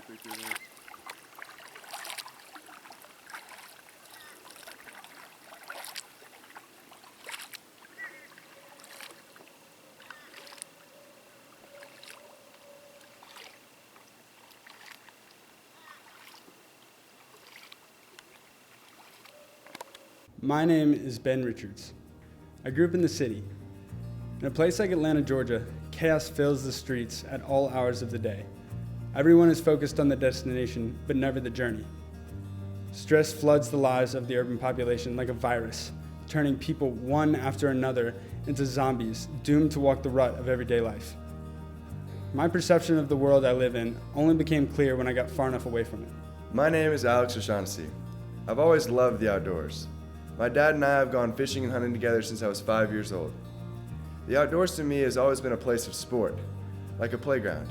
picture there. My name is Ben Richards. I grew up in the city. In a place like Atlanta, Georgia, chaos fills the streets at all hours of the day. Everyone is focused on the destination, but never the journey. Stress floods the lives of the urban population like a virus, turning people one after another into zombies, doomed to walk the rut of everyday life. My perception of the world I live in only became clear when I got far enough away from it. My name is Alex O'Shaughnessy. I've always loved the outdoors. My dad and I have gone fishing and hunting together since I was 5 years old. The outdoors to me has always been a place of sport, like a playground.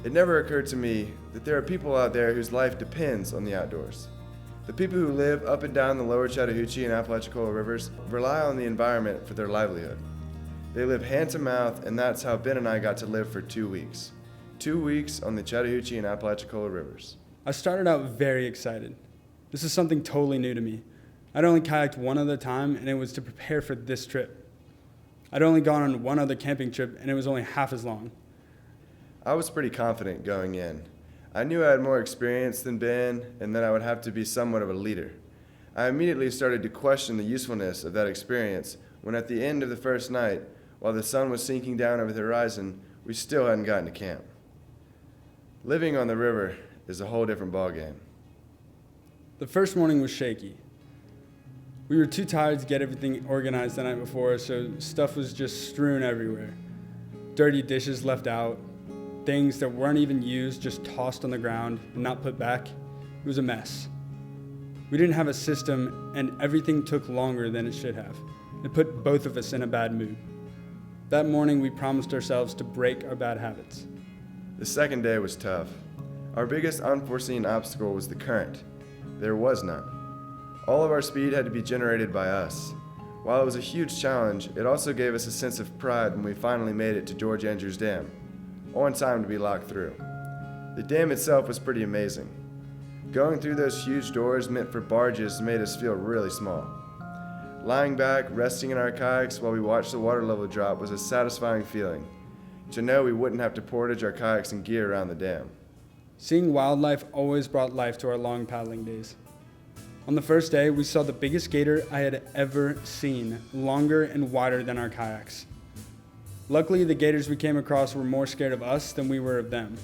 It never occurred to me that there are people out there whose life depends on the outdoors. The people who live up and down the lower Chattahoochee and Apalachicola rivers rely on the environment for their livelihood. They live hand to mouth, and that's how Ben and I got to live for 2 weeks. 2 weeks on the Chattahoochee and Apalachicola rivers. I started out very excited. This is something totally new to me. I'd only kayaked one other time, and it was to prepare for this trip. I'd only gone on one other camping trip, and it was only half as long. I was pretty confident going in. I knew I had more experience than Ben, and that I would have to be somewhat of a leader. I immediately started to question the usefulness of that experience when at the end of the first night, while the sun was sinking down over the horizon, we still hadn't gotten to camp. Living on the river is a whole different ballgame. The first morning was shaky. We were too tired to get everything organized the night before, so stuff was just strewn everywhere. Dirty dishes left out, things that weren't even used just tossed on the ground and not put back. It was a mess. We didn't have a system, and everything took longer than it should have. It put both of us in a bad mood. That morning, we promised ourselves to break our bad habits. The second day was tough. Our biggest unforeseen obstacle was the current. There was none. All of our speed had to be generated by us. While it was a huge challenge, it also gave us a sense of pride when we finally made it to George Andrews Dam, on time to be locked through. The dam itself was pretty amazing. Going through those huge doors meant for barges made us feel really small. Lying back, resting in our kayaks while we watched the water level drop was a satisfying feeling, to know we wouldn't have to portage our kayaks and gear around the dam. Seeing wildlife always brought life to our long paddling days. On the first day, we saw the biggest gator I had ever seen, longer and wider than our kayaks. Luckily, the gators we came across were more scared of us than we were of them.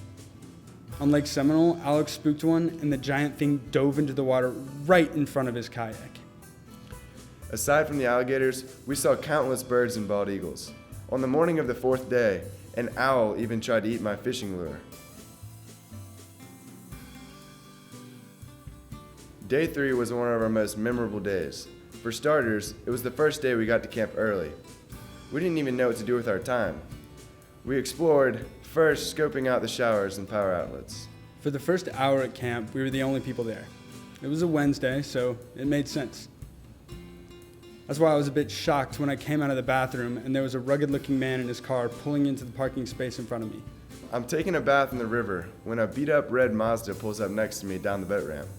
On Lake Seminole, Alex spooked one, and the giant thing dove into the water right in front of his kayak. Aside from the alligators, we saw countless birds and bald eagles. On the morning of the fourth day, an owl even tried to eat my fishing lure. Day 3 was one of our most memorable days. For starters, it was the first day we got to camp early. We didn't even know what to do with our time. We explored, first scoping out the showers and power outlets. For the first hour at camp, we were the only people there. It was a Wednesday, so it made sense. That's why I was a bit shocked when I came out of the bathroom and there was a rugged-looking man in his car pulling into the parking space in front of me. I'm taking a bath in the river when a beat-up red Mazda pulls up next to me down the boat ramp.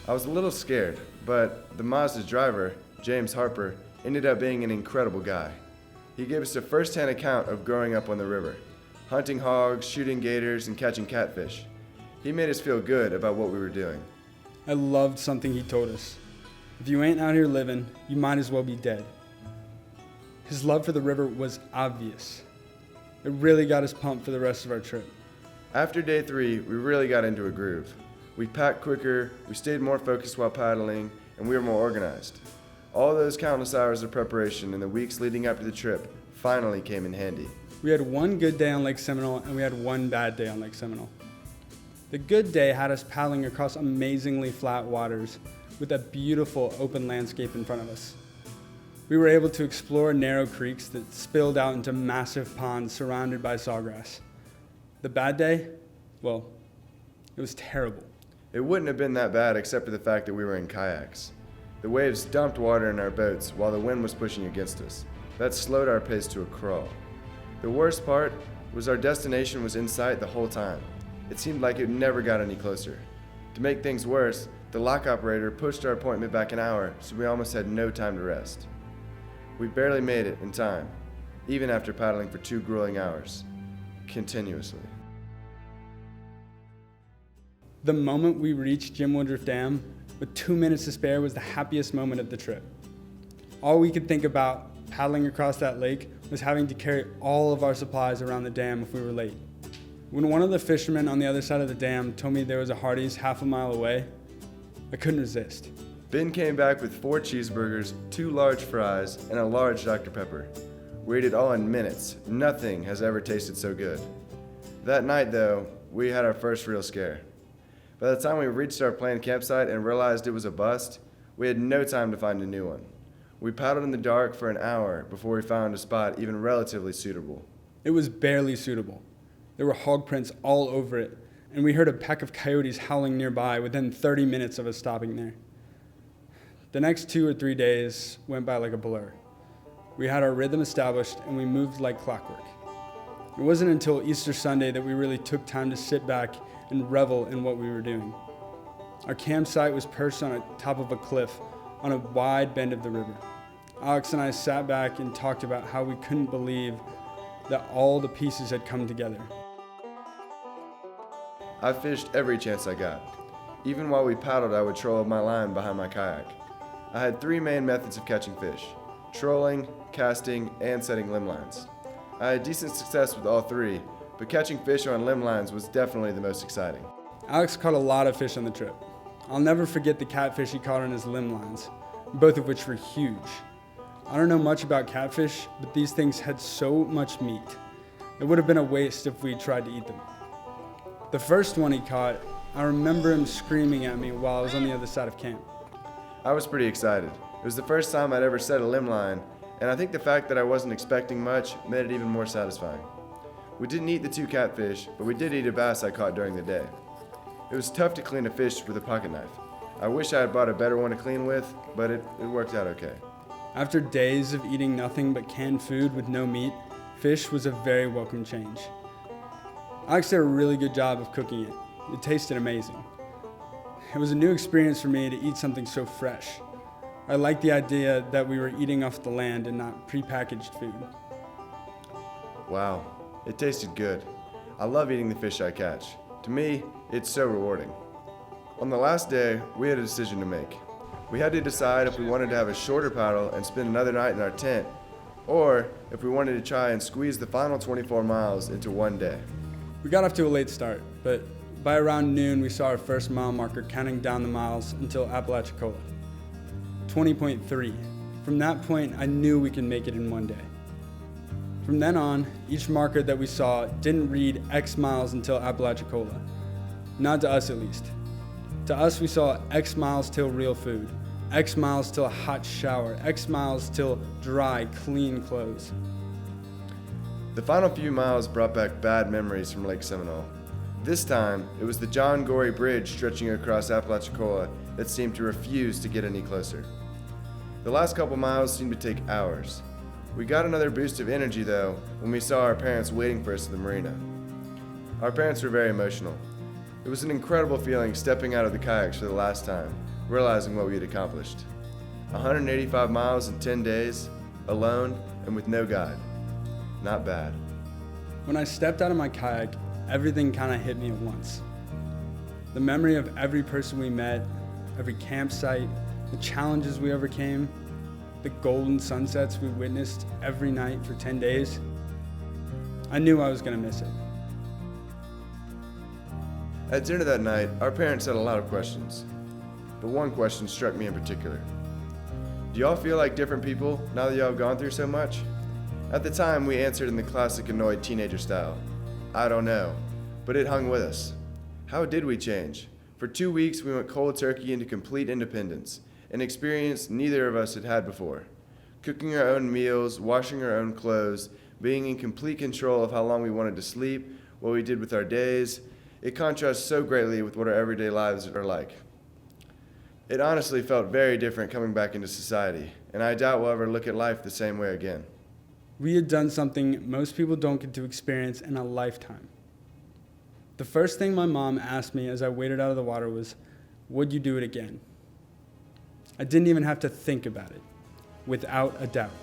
I was a little scared, but the Mazda's driver, James Harper, ended up being an incredible guy. He gave us a first-hand account of growing up on the river, hunting hogs, shooting gators, and catching catfish. He made us feel good about what we were doing. I loved something he told us. If you ain't out here living, you might as well be dead. His love for the river was obvious. It really got us pumped for the rest of our trip. After day 3, we really got into a groove. We packed quicker, we stayed more focused while paddling, and we were more organized. All those countless hours of preparation in the weeks leading up to the trip finally came in handy. We had one good day on Lake Seminole, and we had one bad day on Lake Seminole. The good day had us paddling across amazingly flat waters with a beautiful open landscape in front of us. We were able to explore narrow creeks that spilled out into massive ponds surrounded by sawgrass. The bad day? Well, it was terrible. It wouldn't have been that bad except for the fact that we were in kayaks. The waves dumped water in our boats while the wind was pushing against us. That slowed our pace to a crawl. The worst part was our destination was in sight the whole time. It seemed like it never got any closer. To make things worse, the lock operator pushed our appointment back an hour, so we almost had no time to rest. We barely made it in time, even after paddling for 2 grueling hours, continuously. The moment we reached Jim Woodruff Dam, with 2 minutes to spare, was the happiest moment of the trip. All we could think about paddling across that lake was having to carry all of our supplies around the dam if we were late. When one of the fishermen on the other side of the dam told me there was a Hardee's half a mile away, I couldn't resist. Ben came back with 4 cheeseburgers, 2 large fries, and a large Dr. Pepper. We ate it all in minutes. Nothing has ever tasted so good. That night, though, we had our first real scare. By the time we reached our planned campsite and realized it was a bust, we had no time to find a new one. We paddled in the dark for an hour before we found a spot even relatively suitable. It was barely suitable. There were hog prints all over it, and we heard a pack of coyotes howling nearby within 30 minutes of us stopping there. The next 2 or 3 days went by like a blur. We had our rhythm established, and we moved like clockwork. It wasn't until Easter Sunday that we really took time to sit back and revel in what we were doing. Our campsite was perched on the top of a cliff on a wide bend of the river. Alex and I sat back and talked about how we couldn't believe that all the pieces had come together. I fished every chance I got. Even while we paddled, I would troll my line behind my kayak. I had 3 main methods of catching fish: trolling, casting, and setting limb lines. I had decent success with all 3, but catching fish on limb lines was definitely the most exciting. Alex caught a lot of fish on the trip. I'll never forget the catfish he caught on his limb lines, both of which were huge. I don't know much about catfish, but these things had so much meat. It would have been a waste if we tried to eat them. The first one he caught, I remember him screaming at me while I was on the other side of camp. I was pretty excited. It was the first time I'd ever set a limb line, and I think the fact that I wasn't expecting much made it even more satisfying. We didn't eat the 2 catfish, but we did eat a bass I caught during the day. It was tough to clean a fish with a pocket knife. I wish I had bought a better one to clean with, but it worked out okay. After days of eating nothing but canned food with no meat, fish was a very welcome change. Alex did a really good job of cooking it. It tasted amazing. It was a new experience for me to eat something so fresh. I liked the idea that we were eating off the land and not prepackaged food. Wow, it tasted good. I love eating the fish I catch. To me, it's so rewarding. On the last day, we had a decision to make. We had to decide if we wanted to have a shorter paddle and spend another night in our tent, or if we wanted to try and squeeze the final 24 miles into one day. We got off to a late start, but by around noon, we saw our first mile marker counting down the miles until Apalachicola. 20.3. From that point, I knew we could make it in one day. From then on, each marker that we saw didn't read X miles until Apalachicola. Not to us, at least. To us, we saw X miles till real food, X miles till a hot shower, X miles till dry, clean clothes. The final few miles brought back bad memories from Lake Seminole. This time, it was the John Gorey Bridge stretching across Apalachicola that seemed to refuse to get any closer. The last couple miles seemed to take hours. We got another boost of energy, though, when we saw our parents waiting for us at the marina. Our parents were very emotional. It was an incredible feeling stepping out of the kayaks for the last time, realizing what we had accomplished. 185 miles in 10 days, alone and with no guide. Not bad. When I stepped out of my kayak, everything kind of hit me at once. The memory of every person we met, every campsite, the challenges we overcame, the golden sunsets we witnessed every night for 10 days. I knew I was going to miss it. At dinner that night, our parents had a lot of questions, but one question struck me in particular. Do y'all feel like different people now that y'all have gone through so much? At the time, we answered in the classic annoyed teenager style. I don't know, but it hung with us. How did we change? For 2 weeks, we went cold turkey into complete independence, an experience neither of us had had before. Cooking our own meals, washing our own clothes, being in complete control of how long we wanted to sleep, what we did with our days. It contrasts so greatly with what our everyday lives are like. It honestly felt very different coming back into society, and I doubt we'll ever look at life the same way again. We had done something most people don't get to experience in a lifetime. The first thing my mom asked me as I waded out of the water was, "Would you do it again?" I didn't even have to think about it. Without a doubt.